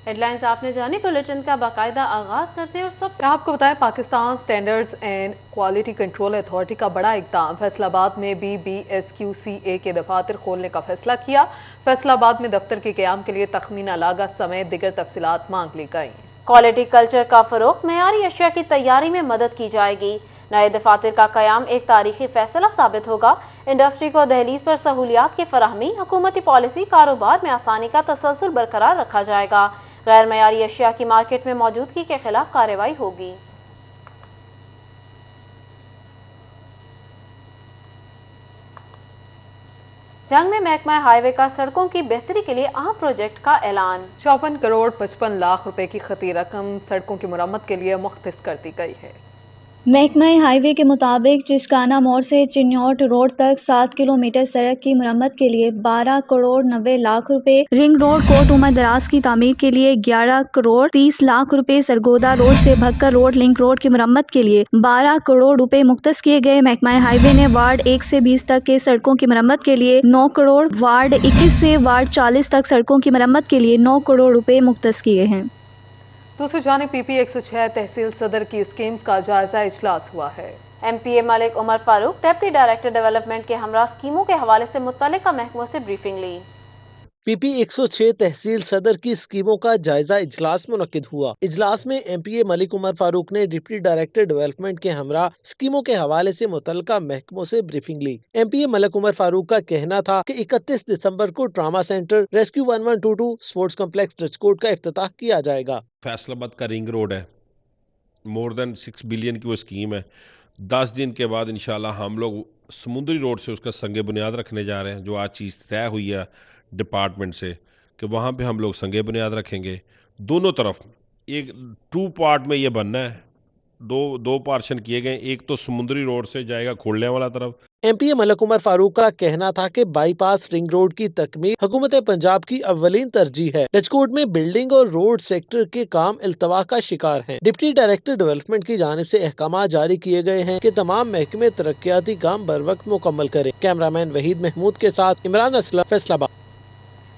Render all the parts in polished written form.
Head lines آپ نے جانی، بلیٹن کا باقاعدہ آغاز کرتے ہیں اور سب آپ کو بتائیں Pakistan standards and quality control authority کا بڑا اقدام، فیصل آباد میں BSQCA کے دفاتر کھولنے کا فیصلہ کیا۔ فیصل آباد میں دفتر کے قیام کے لیے تخمینہ لاگت سمیت دیگر تفصیلات مانگ لی گئی۔ کوالٹی کلچر کا فروغ، معیاری اشیاء کی تیاری میں مدد کی جائے گی۔ نئے دفاتر کا قیام ایک تاریخی فیصلہ ثابت ہوگا۔ انڈسٹری کو دہلیز پر سہولیات کی فراہمی، حکومتی پالیسی، کاروبار میں آسانی کا تسلسل برقرار رکھا جائے گا۔ غیر معیاری اشیاء کی مارکیٹ میں موجودگی کے خلاف کارروائی ہوگی۔ جنگ میں محکمہ ہائی وے کا سڑکوں کی بہتری کے لیے اہم پروجیکٹ کا اعلان۔ 54 کروڑ 55 لاکھ روپے کی خطی رقم سڑکوں کی مرمت کے لیے مختص کر دی گئی ہے۔ محکمہ ہائی وے کے مطابق چشکانہ موڑ سے چنیوٹ روڈ تک 7 کلومیٹر سڑک کی مرمت کے لیے 12 کروڑ 90 لاکھ روپے، رنگ روڈ کوٹ عمر دراز کی تعمیر کے لیے 11 کروڑ 30 لاکھ روپے، سرگودا روڈ سے بھکر روڈ لنک روڈ کی مرمت کے لیے 12 کروڑ روپے مختص کیے گئے۔ محکمہ ہائی وے نے وارڈ 1 سے 20 تک کے سڑکوں کی مرمت کے لیے 9 کروڑ، وارڈ 21 سے وارڈ 40 تک سڑکوں کی مرمت کے لیے 9 کروڑ روپے مختص کیے ہیں۔ دوسری جانب PP 106 تحصیل صدر کی اسکیمز کا جائزہ اجلاس ہوا ہے۔ MPA ملک عمر فاروق ڈپٹی ڈائریکٹر ڈیولپمنٹ کے ہمراہ اسکیموں کے حوالے سے متعلقہ محکموں سے بریفنگ لی۔ PP 106 تحصیل صدر کی اسکیموں کا جائزہ اجلاس منعقد ہوا۔ اجلاس میں MPA ملک عمر فاروق نے ڈپٹی ڈائریکٹر ڈیولپمنٹ کے ہمراہ اسکیموں کے حوالے سے متعلقہ محکموں سے بریفنگ لی۔ MPA ملک عمر فاروق کا کہنا تھا کہ 31 دسمبر کو trauma center, rescue 1122 sports complex ٹچ کوڈ کا افتتاح کیا جائے گا۔ فیصل آباد کا رنگ روڈ ہے، مور دین 6 بلین کی وہ اسکیم ہے۔ 10 دن کے بعد انشاءاللہ ہم لوگ سمندری روڈ سے اس کا سنگ بنیاد رکھنے جا رہے ہیں، جو آج چیز طے ہوئی ہے ڈپارٹمنٹ سے کہ وہاں پہ ہم لوگ سنگ بنیاد رکھیں گے۔ دونوں طرف ایک 2 پارٹ میں یہ بننا ہے، دو پارشن کیے گئے، ایک تو سمندری روڈ سے جائے گا کھوڑلے والا طرف۔ MPA ملک عمر فاروق کا کہنا تھا کہ بائی پاس رنگ روڈ کی تکمیل حکومت پنجاب کی اولین ترجیح ہے۔ لچکوٹ میں بلڈنگ اور روڈ سیکٹر کے کام التوا کا شکار ہیں۔ ڈپٹی ڈائریکٹر ڈیولپمنٹ کی جانب سے احکامات جاری کیے گئے ہیں کہ تمام محکمے ترقیاتی کام بر وقت مکمل کریں۔ کیمرامین وحید محمود کے ساتھ عمران اسلم، فیصل آباد۔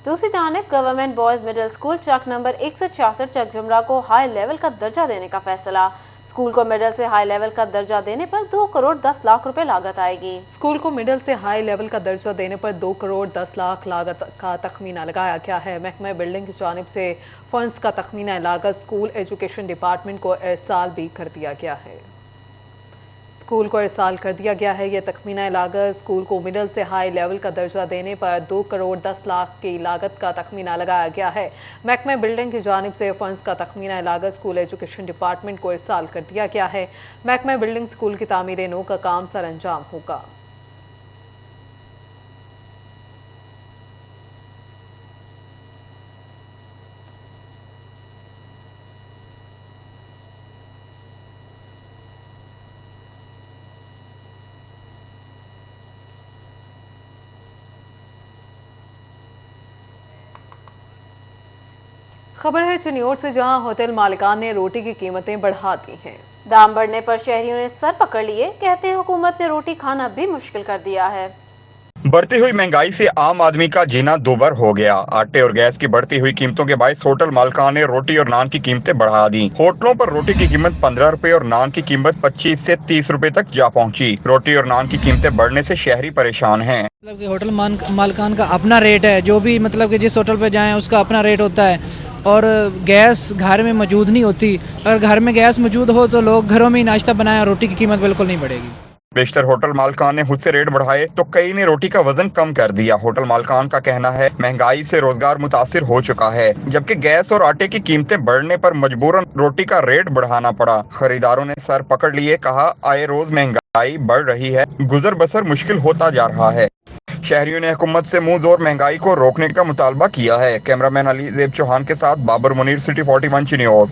دوسری جانب گورنمنٹ بوائز مڈل اسکول چک نمبر 166 چک جمرہ کو ہائی لیول کا درجہ دینے کا فیصلہ۔ اسکول کو مڈل سے ہائی لیول کا درجہ دینے پر 2 کروڑ 10 لاکھ روپے لاگت آئے گی۔ اسکول کو مڈل سے ہائی لیول کا درجہ دینے پر 2 کروڑ 10 لاکھ لاگت کا تخمینہ لگایا گیا ہے۔ محکمہ بلڈنگ کی جانب سے فنڈز کا تخمینہ لاگت اسکول ایجوکیشن ڈپارٹمنٹ کو ارسال بھی کر دیا گیا ہے۔ یہ تخمینہ لاگت اسکول کو مڈل سے ہائی لیول کا درجہ دینے پر 2 کروڑ 10 لاکھ کی لاگت کا تخمینہ لگایا گیا ہے۔ محکمہ بلڈنگ کی جانب سے فنڈز کا تخمینہ لاگت اسکول ایجوکیشن ڈپارٹمنٹ کو ارسال کر دیا گیا ہے۔ محکمہ بلڈنگ اسکول کی تعمیر نو کا کام سر انجام ہوگا۔ خبر ہے چنیوٹ سے، جہاں ہوٹل مالکان نے روٹی کی قیمتیں بڑھا دی ہیں۔ دام بڑھنے پر شہریوں نے سر پکڑ لیے، کہتے ہیں حکومت نے روٹی کھانا بھی مشکل کر دیا ہے۔ بڑھتی ہوئی مہنگائی سے عام آدمی کا جینا دوبر ہو گیا۔ آٹے اور گیس کی بڑھتی ہوئی قیمتوں کے باعث ہوٹل مالکان نے روٹی اور نان کی قیمتیں بڑھا دیں۔ ہوٹلوں پر روٹی کی قیمت 15 روپے اور نان کی قیمت 25 سے 30 روپے تک جا پہنچی۔ روٹی اور نان کی قیمتیں بڑھنے سے شہری پریشان ہیں۔ مطلب کہ ہوٹل مالکان کا اپنا ریٹ ہے، جو بھی مطلب کہ جس ہوٹل پہ جائیں اس کا اپنا ریٹ ہوتا ہے، اور گیس گھر میں موجود نہیں ہوتی۔ اگر گھر میں گیس موجود ہو تو لوگ گھروں میں ہی ناشتہ بنائیں، اور روٹی کی قیمت بالکل نہیں بڑھے گی۔ بیشتر ہوٹل مالکان نے خود سے ریٹ بڑھائے تو کئی نے روٹی کا وزن کم کر دیا۔ ہوٹل مالکان کا کہنا ہے مہنگائی سے روزگار متاثر ہو چکا ہے، جبکہ گیس اور آٹے کی قیمتیں بڑھنے پر مجبوراً روٹی کا ریٹ بڑھانا پڑا۔ خریداروں نے سر پکڑ لیے، کہا آئے روز مہنگائی بڑھ رہی ہے، گزر بسر مشکل ہوتا جا رہا ہے۔ شہریوں نے حکومت سے منہ زور مہنگائی کو روکنے کا مطالبہ کیا ہے۔ کیمرامین علی زیب چوہان کے ساتھ Babar Munir, city 41 Chiniot.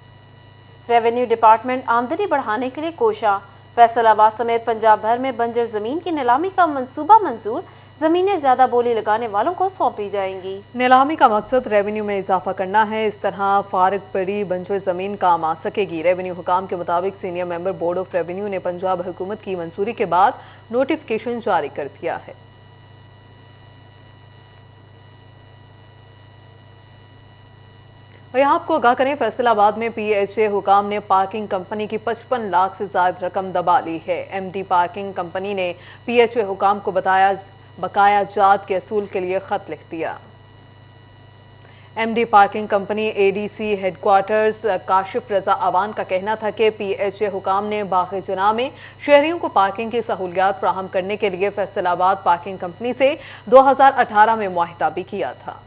Revenue department آمدنی بڑھانے کے لیے کوشاں، فیصل آباد سمیت پنجاب بھر میں بنجر زمین کی نیلامی کا منصوبہ منظور، زمینیں زیادہ بولی لگانے والوں کو سونپی جائیں گی۔ نیلامی کا مقصد ریونیو میں اضافہ کرنا ہے، اس طرح فارغ پڑی بنجر زمین کام آ سکے گی۔ ریونیو حکام کے مطابق senior member board of revenue نے پنجاب حکومت کی منظوری کے بعد نوٹیفیکیشن جاری کر دیا ہے۔ और यहाँ आपको आगाह करें, फैसलाबाद में PHA हुकाम ने पार्किंग कंपनी की 55 लाख से ज्यादा रकम दबा ली है। MD पार्किंग कंपनी ने PHA हुकाम को बकाया जात के असूल के लिए खत लिख दिया। MD parking company ADC headquarters Kashif Raza Awan का कहना था कि PHA हुकाम ने बाग़ जना में शहरियों को पार्किंग की सहूलियात फराहम करने के लिए फैसलाबाद पार्किंग कंपनी से 2018 में मुआहिदा भी किया था।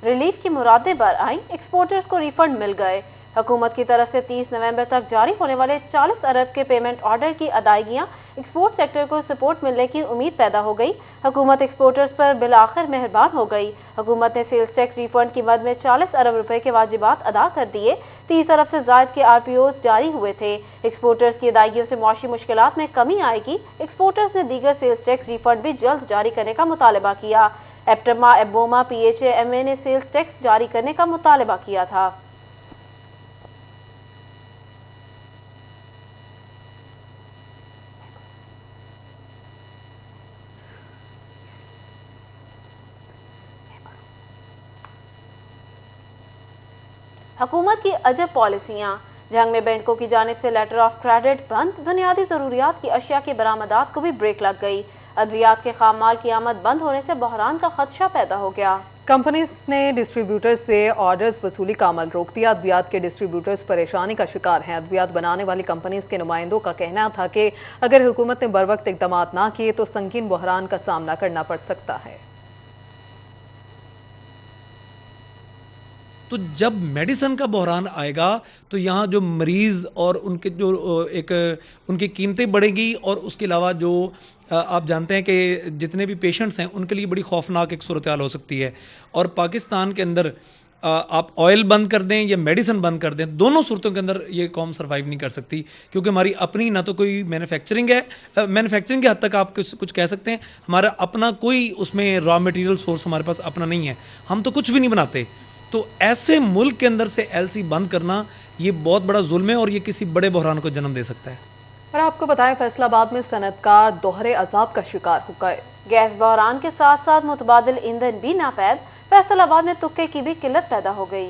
रिलीफ की मुरादें बर आईं, एक्सपोर्टर्स को रिफंड मिल गए। हुकूमत की तरफ से 30 नवंबर तक जारी होने वाले 40 अरब के पेमेंट ऑर्डर की अदायगियां एक्सपोर्ट सेक्टर को सपोर्ट मिलने की उम्मीद पैदा हो गई। हुकूमत एक्सपोर्टर्स पर बिलाखिर मेहरबान हो गई। हुकूमत ने सेल्स टैक्स रिफंड की मद में 40 अरब रुपए के वाजिबात अदा कर दिए। 30 अरब से जायद के RPOs जारी हुए थे। एक्सपोर्टर्स की अदायगियों से मुआशी मुश्किलात में कमी आएगी। एक्सपोर्टर्स ने दीगर सेल्स टैक्स रिफंड भी जल्द जारी करने का मुतालबा किया। एप्टमा, एबोमा, PHA, MA ने सेल्स टैक्स जारी करने का मुतालबा किया था। हुकूमत की अजब पॉलिसियां, जंग में बैंकों की जानिब से लेटर ऑफ क्रेडिट बंद, बुनियादी जरूरियात की अशिया की बरामदात को भी ब्रेक लग गई। अद्वियात के खाम माल की आमद बंद होने से बहरान का खदशा पैदा हो गया। कंपनीज ने डिस्ट्रीब्यूटर्स से ऑर्डर्स वसूली का अमल रोक दिया। अद्वियात के डिस्ट्रीब्यूटर्स परेशानी का शिकार हैं। अद्वियात बनाने वाली कंपनीज के नुमाइंदों का कहना था कि अगर हुकूमत ने बरवक्त इकदाम ना किए तो संगीन बहरान का सामना करना पड़ सकता है। तो जब मेडिसिन का बहरान आएगा तो यहाँ जो मरीज और उनके जो उनकी कीमतें बढ़ेगी, और उसके अलावा जो आप जानते हैं कि जितने भी पेशेंट्स हैं उनके लिए बड़ी खौफनाक एक सूरत हाल हो सकती है। और पाकिस्तान के अंदर आप ऑयल बंद कर दें या मेडिसिन बंद कर दें, दोनों सूरतों के अंदर ये कौम सर्वाइव नहीं कर सकती, क्योंकि हमारी अपनी ना तो कोई मैन्युफैक्चरिंग है, मैन्युफैक्चरिंग के हद तक आप कुछ कह सकते हैं, हमारा अपना कोई उसमें रॉ मटेरियल सोर्स हमारे पास अपना नहीं है, हम तो कुछ भी नहीं बनाते। तो ऐसे मुल्क के अंदर से LC बंद करना ये बहुत बड़ा जुल्म है और ये किसी बड़े बहरान को जन्म दे सकता है। और आपको बताएं, फैसलाबाद में सनतकार दोहरे अजाब का शिकार हो गए। गैस बहरान के साथ साथ मुतबादिल ईंधन भी नापैद, फैसलाबाद में तुक्के की भी किल्लत पैदा हो गई।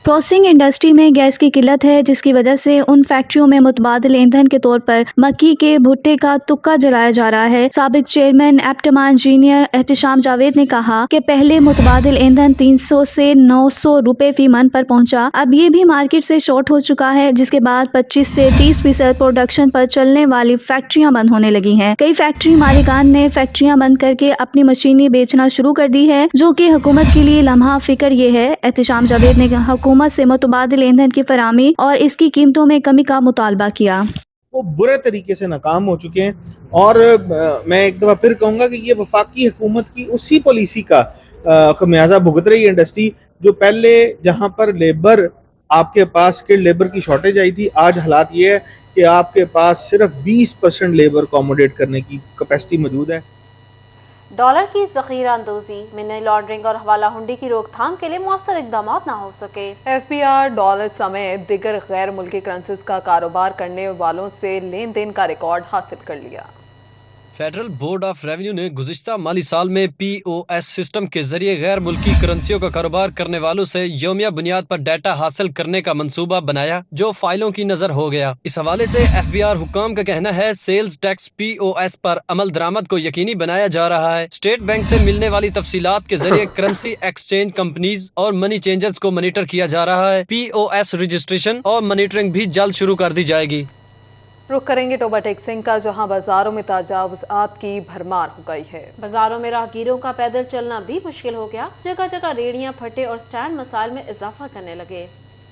प्रोसेसिंग इंडस्ट्री में गैस की किल्लत है, जिसकी वजह से उन फैक्ट्रियों में मुतबादिल ईंधन के तौर पर मक्की के भुट्टे का तुक्का जलाया जा रहा है। साबिक चेयरमैन एप्टमा इंजीनियर एहतिशाम जावेद ने कहा कि पहले मुतबादिल ईंधन 300 से 900 रुपए फी मन पर पहुंचा, अब ये भी मार्केट से शॉर्ट हो चुका है, जिसके बाद 25 से 30% प्रोडक्शन पर चलने वाली फैक्ट्रियां बंद होने लगी हैं। कई फैक्ट्री मालिकान ने फैक्ट्रियां बंद करके अपनी मशीनें बेचना शुरू कर दी है, जो कि हुकूमत के लिए लम्हा फिक्र ये है। एहतिशाम जावेद ने हुकूमत से मुतबादिल ईंधन की फराहमी और इसकी कीमतों में कमी का मुतालबा किया। वो बुरे तरीके से नाकाम हो चुके हैं, और मैं एक दफा फिर कहूंगा कि ये वफाकी हुकूमत की उसी पॉलिसी का खमियाजा भुगत रही है इंडस्ट्री, जो पहले जहां पर लेबर आपके पास स्किल्ड लेबर की शॉर्टेज आई थी, आज हालात ये है कि आपके पास सिर्फ 20% लेबर अकोमोडेट करने की कैपेसिटी मौजूद है। डॉलर की जखीरा अंदोजी, मनी लॉन्ड्रिंग और हवाला हुंडी की रोकथाम के लिए मौसर इकदाम ना हो सके। FBR डॉलर समेत दिगर गैर मुल्की करेंसीज का कारोबार करने वालों से लेन देन का रिकॉर्ड हासिल कर लिया। फेडरल बोर्ड ऑफ रेवेन्यू ने गुज़िश्ता माली साल में POS सिस्टम के जरिए गैर मुल्की करेंसियों का कारोबार करने वालों से यौमिया बुनियाद पर डाटा हासिल करने का मंसूबा बनाया, जो फाइलों की नजर हो गया। इस हवाले से FBR हुकाम का कहना है, सेल्स टैक्स POS पर अमल दरामद को यकीनी बनाया जा रहा है। स्टेट बैंक से मिलने वाली तफसीलात के जरिए करेंसी एक्सचेंज कंपनीज और मनी चेंजर्स को मॉनिटर किया जा रहा है। POS रजिस्ट्रेशन और मॉनिटरिंग भी जल्द शुरू कर दी जाएगी। रुख करेंगे टोबा टेक्सिंग का, जहां बाजारों में तजावुज़ात की भरमार हो गई है। बाजारों में राहगीरों का पैदल चलना भी मुश्किल हो गया। जगह जगह रेहड़ियां, फटे और स्टैंड मसाइल में इजाफा करने लगे।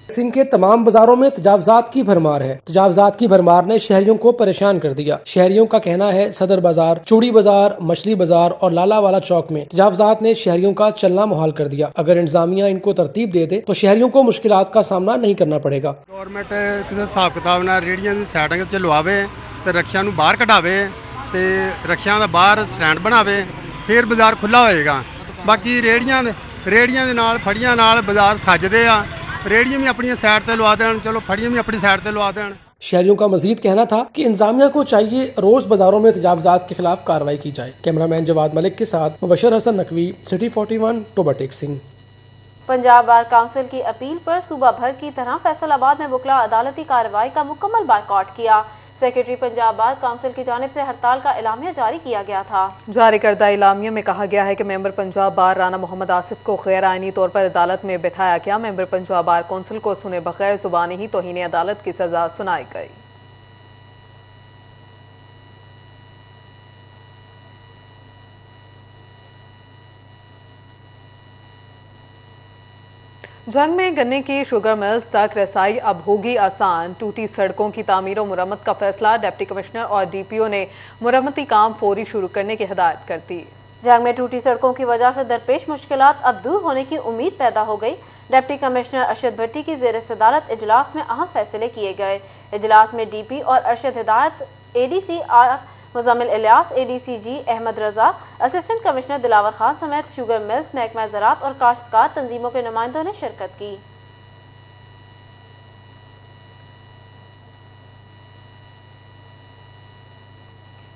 सिंह के तमाम बाजारों में तजावुज़ात की भरमार है। तजावुज़ात की भरमार ने शहरियों को परेशान कर दिया। शहरियों का कहना है, सदर बाजार, चूड़ी बाजार, मछली बाजार और लाला वाला चौक में तजावुज़ात ने शहरियों का चलना मुहाल कर दिया। अगर इंतजामिया इनको तरतीब दे दे तो शहरियों को मुश्किलात का सामना नहीं करना पड़ेगा। गवर्नमेंट किसी हिसाब किताब नाल रेहड़ियां दी साइडां ते लवावे ते रक्शियां नूं बाहर कढावे ते रक्शियां दा बाहर स्टैंड बनावे, फिर बाजार खुला होएगा। बाकी रेहड़ियां दे नाल फड़ियां नाल बाजार सजदे आ, रेहड़ियां भी अपनी साइड ते लवा देन, चलो फड़ियां भी अपनी साइड ते लवा देन। शहरियों का मजीद कहना था कि इंतजामिया को चाहिए रोज बाजारों में तजावजात के खिलाफ कार्रवाई की जाए। कैमरामैन जवाद मलिक के साथ Mubashir Hassan Naqvi, city 41, Toba Tek Singh. Punjab bar council की अपील पर सूबा भर की तरह फैसलाबाद में वकला अदालती कार्रवाई का मुकम्मल बायकॉट किया। सेक्रेटरी पंजाब बार काउंसिल की जानिब से हड़ताल का एलामिया जारी किया गया था। जारी करदा एलामिया में कहा गया है कि मेंबर पंजाब बार राना मोहम्मद आसिफ को गैर आईनी तौर पर अदालत में बिठाया गया। मेंबर पंजाब बार काउंसिल को सुने बगैर जुबानी ही तौहीन अदालत की सजा सुनाई गई। जंग में गन्ने की शुगर मिल्स तक रसाई अब होगी आसान। टूटी सड़कों की तामीर और मुरम्मत का फैसला। डिप्टी कमिश्नर और डीपीओ ने मुरम्मती काम फौरी शुरू करने की हिदायत कर दी। जंग में टूटी सड़कों की वजह से दरपेश मुश्किलात अब दूर होने की उम्मीद पैदा हो गई। डिप्टी कमिश्नर अरशद भट्टी की ज़ेर सदारत इजलास में अहम फैसले किए गए। इजलास में डीपी और अरशद हिदायत, एडीसी मुजम्मिल इलियास, एडीसीजी अहमद रजा, असिस्टेंट कमिश्नर दिलावर खान समेत शुगर मिल्स, महकमा ज़राअत और काश्तकार तंजीमों के नुमाइंदों ने शिरकत की।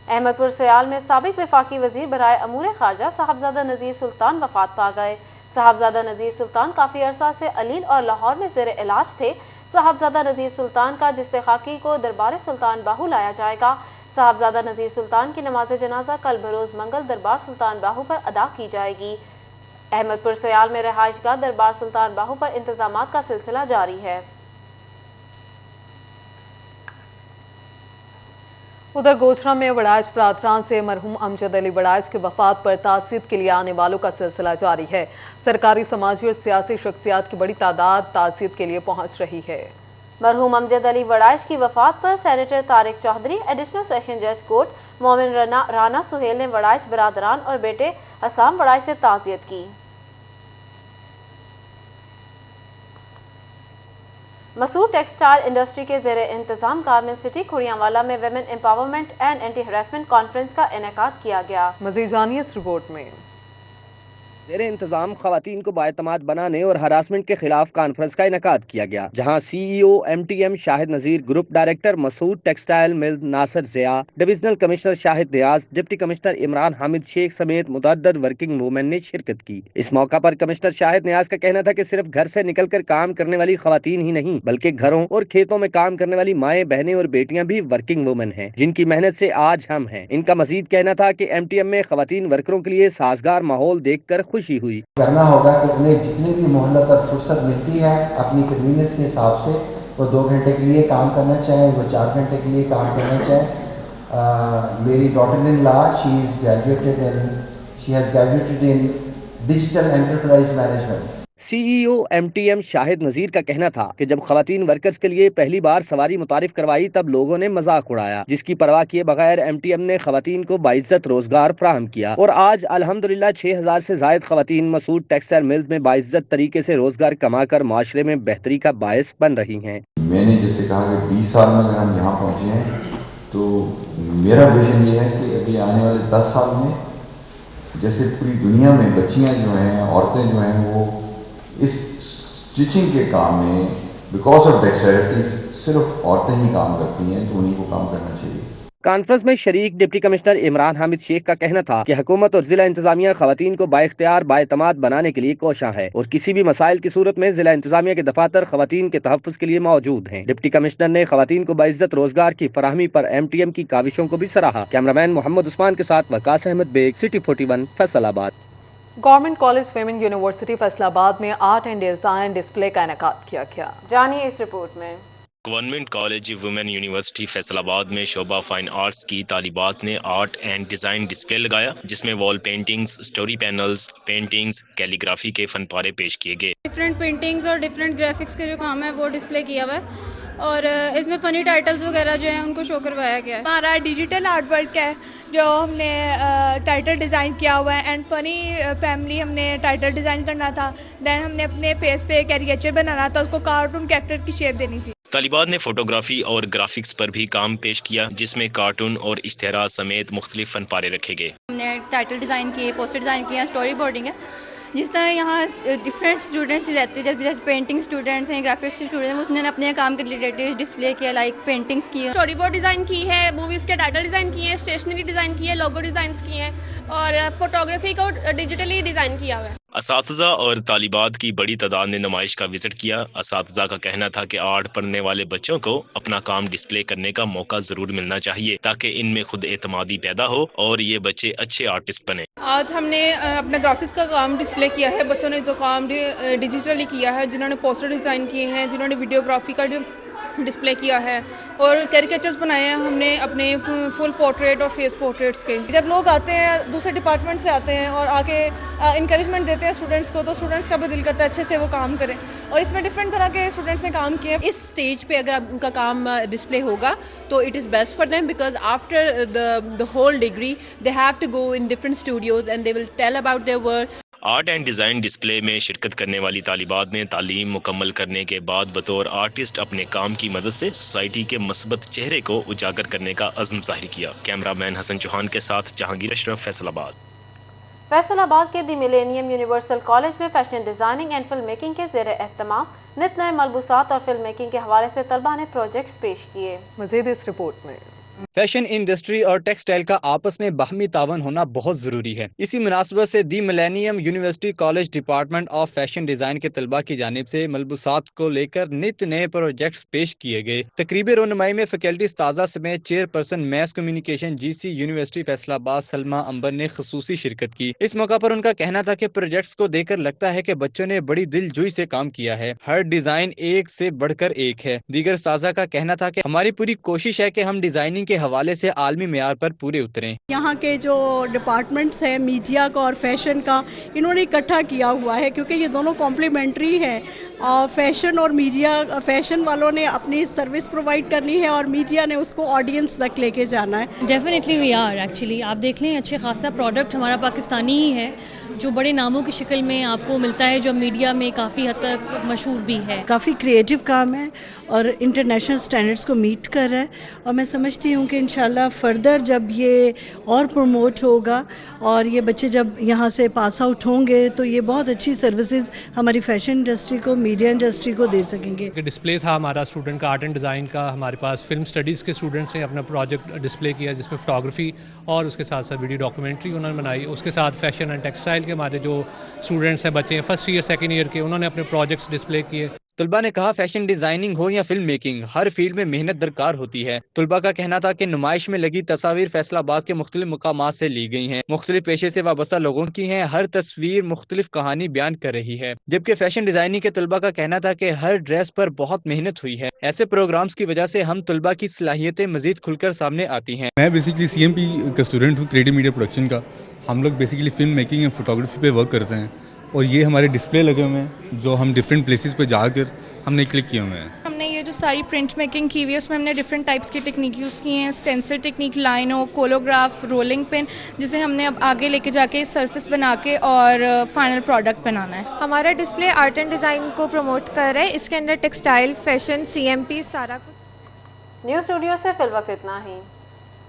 अहमदपुर सयाल में साबिक वफाकी वजीर बराए अमूर खारजा साहबजादा नज़ीर सुल्तान वफात पा गए। साहबजादा नज़ीर सुल्तान काफी अरसा से अलील और लाहौर में ज़ेर इलाज थे। साहबजादा नज़ीर सुल्तान का जिस्से खाकी को दरबार सुल्तान बाहू लाया जाएगा। साहबजादा नज़ीर सुल्तान की नमाज जनाजा कल बरोज मंगल दरबार सुल्तान बाहू पर अदा की जाएगी। अहमदपुर सयाल में रहायशगाह दरबार सुल्तान बाहू पर इंतजामात का सिलसिला जारी है। उधर गोचरा में वड़ाइच प्रार्थना से मरहूम अमजद अली वड़ाइच की वफात पर ताज़ियत के लिए आने वालों का सिलसिला जारी है। सरकारी, समाजी और सियासी शख्सियात की बड़ी तादाद ताज़ियत के लिए पहुंच रही है। मरहूम अमजद अली वड़ाइच की वफात पर senator Tariq Chaudhry, additional session जज कोर्ट, मोमिन राना सुहेल ने वड़ाइच बरादरान और बेटे असाम वड़ाइच से ताज़ियत की। मसूर टेक्सटाइल इंडस्ट्री के ज़ेरे इंतजाम गारमेंट सिटी खुड़ियांवाला में women empowerment and anti harassment conference का इनेकाद किया गया। मज़ीद जानिए इस रिपोर्ट में। ज़ेरे इंतजाम खवातीन को बाएतमाद बनाने और हरासमेंट के खिलाफ कॉन्फ्रेंस का इनेकाद किया गया, जहां CEO MTM Shahid Nazir, group director Masood textile mills Nasir Zia, divisional commissioner Shahid Riaz, deputy commissioner Imran Hamid Sheikh समेत मुतअद्दिद वर्किंग वुमेन ने शिरकत की। इस मौका पर कमिश्नर शाहिद नियाज का कहना था कि सिर्फ घर से निकलकर काम करने वाली खवातीन ही नहीं, बल्कि घरों और खेतों में काम करने वाली माएँ, बहनें और बेटियां भी वर्किंग वुमेन हैं, जिनकी मेहनत से आज हम हैं। इनका मजीद कहना था कि एमटीएम में खवातीन वर्करों के लिए साजगार माहौल देखकर खुशी हुई। करना होगा कि उन्हें जितनी भी मोहलत और फुर्सत मिलती है अपनी कन्वीनियंस के हिसाब से वो 2 घंटे के लिए काम करना चाहे, वो 4 घंटे के लिए काम करना चाहे। मेरी daughter in law, she has graduated in digital enterprise management. CEO MTM Shahid Nazir का कहना था कि जब खवातीन वर्कर्स के लिए पहली बार सवारी मुतारिफ करवाई तब लोगों ने मजाक उड़ाया, जिसकी परवाह किए बगैर एमटीएम ने खवातीन को बाइज्जत रोजगार फराहम किया और आज अल्हम्दुलिल्लाह 6000 से जायद खवातीन मसूद टेक्सटाइल मिल्स में बाइज्जत तरीके से रोजगार कमाकर माशरे में बेहतरी का बायस बन रही हैं। मैंने जैसे कहा कि 20 साल में अगर हम यहाँ पहुँचे हैं तो मेरा विजन ये है कि अभी आने वाले 10 साल में जैसे पूरी दुनिया में बच्चियाँ जो हैं, औरतें जो हैं, वो इस स्टिचिंग के काम में बिकॉज ऑफ डेक्सटेरिटीज सिर्फ औरतें ही काम करती हैं, तो उन्हीं को काम करना चाहिए। कॉन्फ्रेंस में शरीक डिप्टी कमिश्नर इमरान हामिद शेख का कहना था कि हुकूमत और जिला इंतजामिया खवातीन को बाइख्तियार बाएतमाद बनाने के लिए कोशा है और किसी भी मसाइल की सूरत में जिला इंतजामिया के दफातर खवातीन के तहफ़्फ़ुज़ के लिए मौजूद हैं। डिप्टी कमिश्नर ने खवातीन को बाइज्जत रोजगार की फराहमी पर एमटीएम की काविशों को भी सराहा। कैमरामैन मोहम्मद उस्मान के साथ Waqas Ahmed Baig, city 41, Faisalabad. Government college women university Faisalabad में आर्ट एंड डिजाइन डिस्प्ले का इनेकाद किया गया। जानिए इस रिपोर्ट में। Government college women university Faisalabad में शोबा फाइन आर्ट्स की तालिबात ने आर्ट एंड डिज़ाइन डिस्प्ले लगाया, जिसमें wall paintings, story panels, paintings, calligraphy के फनपारे पेश किए गए। डिफरेंट पेंटिंग्स और डिफरेंट ग्राफिक्स के जो काम है वो डिस्प्ले किया हुआ है और इसमें फनी टाइटल्स वगैरह जो हैं उनको शो करवाया गया है। हमारा डिजिटल आर्ट वर्क है जो हमने टाइटल डिज़ाइन किया हुआ है एंड फनी फैमिली हमने टाइटल डिज़ाइन करना था। देन हमने अपने पेज पे कैरिकेचर बनाना था, उसको कार्टून कैरेक्टर की शेप देनी थी। तालिबात ने फोटोग्राफी और ग्राफिक्स पर भी काम पेश किया, जिसमें कार्टून और इश्तिहार समेत मुख्तलिफ फनपारे रखे गए। हमने टाइटल डिज़ाइन किए, पोस्टर डिज़ाइन किया, स्टोरी बोर्डिंग है جس طرح یہاں ڈفرینٹ اسٹوڈنٹس رہتے ہیں، جیسے پینٹنگ اسٹوڈنٹس ہیں، گرافکس اسٹوڈنٹس ہیں، اس نے اپنے کام کے ریلیٹڈ ڈسپلے کیا، لائک پینٹنگس کی، اسٹوری بورڈ ڈیزائن کی ہے، موویز کے ٹائٹل ڈیزائن کیے ہیں، اسٹیشنری ڈیزائن کی ہے، لوگو ڈیزائنس کی ہیں اور فوٹوگرافی کو ڈیجیٹلی ڈیزائن کیا ہوا ہے۔ اساتذہ اور طالبات کی بڑی تعداد نے نمائش کا وزٹ کیا۔ اساتذہ کا کہنا تھا کہ آرٹ پڑھنے والے بچوں کو اپنا کام ڈسپلے کرنے کا موقع ضرور ملنا چاہیے تاکہ ان میں خود اعتمادی پیدا ہو اور یہ بچے اچھے آرٹسٹ بنے۔ آج ہم نے اپنا گرافکس کا کام ڈسپلے کیا ہے، بچوں نے جو کام ڈیجیٹلی کیا ہے، جنہوں نے پوسٹر ڈیزائن کیے ہیں، جنہوں نے ویڈیوگرافی کا ڈسپلے کیا ہے اور کیریکیچرز بنائے ہیں ہم نے اپنے فل پورٹریٹ اور فیس پورٹریٹس کے۔ جب لوگ آتے ہیں دوسرے ڈپارٹمنٹ سے آتے ہیں اور آ کے انکریجمنٹ دیتے ہیں اسٹوڈنٹس کو، تو اسٹوڈنٹس کا بھی دل کرتا ہے اچھے سے وہ کام کریں، اور اس میں ڈفرینٹ طرح کے اسٹوڈنٹس نے کام کیے۔ اس اسٹیج پہ اگر ان کا کام ڈسپلے ہوگا تو it is best for them, because after the whole degree they have to go in different studios and they will tell about their work. Art and design display میں شرکت کرنے والی طالبات نے تعلیم مکمل کرنے کے بعد بطور آرٹسٹ اپنے کام کی مدد سے سوسائٹی کے مثبت چہرے کو اجاگر کرنے کا عزم ظاہر کیا۔ کیمرہ مین حسن چوہان کے ساتھ جہانگیر اشرف، فیصل آباد۔ فیصل آباد کے دی ملینیم یونیورسل کالج میں fashion designing and film making کے زیر اہتمام نت نئے ملبوسات اور فلم میکنگ کے حوالے سے طلباء نے پروجیکٹس پیش کیے۔ مزید اس رپورٹ میں۔ فیشن انڈسٹری اور ٹیکسٹائل کا آپس میں باہمی تعاون ہونا بہت ضروری ہے۔ اسی مناسبت سے the millennium university college department of fashion design کے طلباء کی جانب سے ملبوسات کو لے کر نت نئے پروجیکٹس پیش کیے گئے۔ تقریب رونمائی میں فیکلٹی استاذہ سمیت چیئرپرسن میس کمیونیکیشن جی سی یونیورسٹی فیصل آباد سلمہ امبر نے خصوصی شرکت کی۔ اس موقع پر ان کا کہنا تھا کہ پروجیکٹس کو دیکھ کر لگتا ہے کہ بچوں نے بڑی دل جوئی سے کام کیا ہے، ہر ڈیزائن ایک سے بڑھ کر ایک ہے۔ دیگر استاذہ کا کہنا تھا کہ ہماری پوری کوشش ہے کہ ہم ڈیزائننگ کے حوالے سے عالمی معیار پر پورے اتریں۔ یہاں کے جو ڈپارٹمنٹس ہیں میڈیا کا اور فیشن کا، انہوں نے اکٹھا کیا ہوا ہے کیونکہ یہ دونوں کمپلیمنٹری ہیں۔ فیشن اور میڈیا، فیشن والوں نے اپنی سروس پرووائڈ کرنی ہے اور میڈیا نے اس کو آڈینس تک لے کے جانا ہے۔ ڈیفینیٹلی وی آر ایکچولی، آپ دیکھ لیں اچھے خاصا پروڈکٹ ہمارا پاکستانی ہی ہے جو بڑے ناموں کی شکل میں آپ کو ملتا ہے، جو میڈیا میں کافی حد تک مشہور بھی ہے۔ کافی کریٹو کام ہے اور انٹرنیشنل سٹینڈرڈز کو میٹ کر رہا ہے، اور میں سمجھتی ہوں کہ انشاءاللہ فردر جب یہ اور پروموٹ ہوگا اور یہ بچے جب یہاں سے پاس آؤٹ ہوں گے تو یہ بہت اچھی سروسز ہماری فیشن انڈسٹری کو، میڈیا انڈسٹری کو دے سکیں گے۔ ڈسپلے تھا ہمارا اسٹوڈنٹ کا آرٹ اینڈ ڈیزائن کا، ہمارے پاس فلم اسٹڈیز کے اسٹوڈنٹس نے اپنا پروجیکٹ ڈسپلے کیا جس میں فوٹوگرافی اور اس کے ساتھ ساتھ ویڈیو ڈاکومنٹری انہوں نے بنائی۔ اس کے ساتھ فیشن اینڈ ٹیکسٹائل کے ہمارے جو اسٹوڈنٹس ہیں، بچے ہیں فرسٹ ایئر سیکنڈ ایئر کے، انہوں نے اپنے پروجیکٹس ڈسپلے کیے۔ طلباء نے کہا فیشن ڈیزائننگ ہو یا فلم میکنگ، ہر فیلڈ میں محنت درکار ہوتی ہے۔ طلباء کا کہنا تھا کہ نمائش میں لگی تصاویر فیصل آباد کے مختلف مقامات سے لی گئی ہیں، مختلف پیشے سے وابستہ لوگوں کی ہیں، ہر تصویر مختلف کہانی بیان کر رہی ہے۔ جبکہ فیشن ڈیزائننگ کے طلباء کا کہنا تھا کہ ہر ڈریس پر بہت محنت ہوئی ہے۔ ایسے پروگرامز کی وجہ سے ہم طلباء کی صلاحیتیں مزید کھل کر سامنے آتی ہیں۔ میں بیسیکلی سی ایم پی کا اسٹوڈنٹ ہوں، 3D میڈیا پروڈکشن کا۔ ہم لوگ بیسیکلی فلم میکنگ اور فوٹوگرافی پہ ورک کرتے ہیں، اور یہ ہمارے ڈسپلے لگے ہوئے ہیں جو ہم ڈفرینٹ پلیسز پہ جا کر ہم نے کلک کیے ہوئے ہیں۔ ہم نے یہ جو ساری پرنٹ میکنگ کی ہوئی ہے اس میں ہم نے ڈفرینٹ ٹائپس کی ٹیکنیک یوز کی ہیں، اسٹینسل ٹیکنیک، لائنو، کولوگراف، رولنگ پن، جسے ہم نے اب آگے لے کے جا کے سرفیس بنا کے اور فائنل پروڈکٹ بنانا ہے۔ ہمارا ڈسپلے آرٹ اینڈ ڈیزائن کو پروموٹ کر رہا ہے، اس کے اندر ٹیکسٹائل، فیشن، CMP سارا کچھ۔ نیوز اسٹوڈیو سے فی الوقت اتنا ہی۔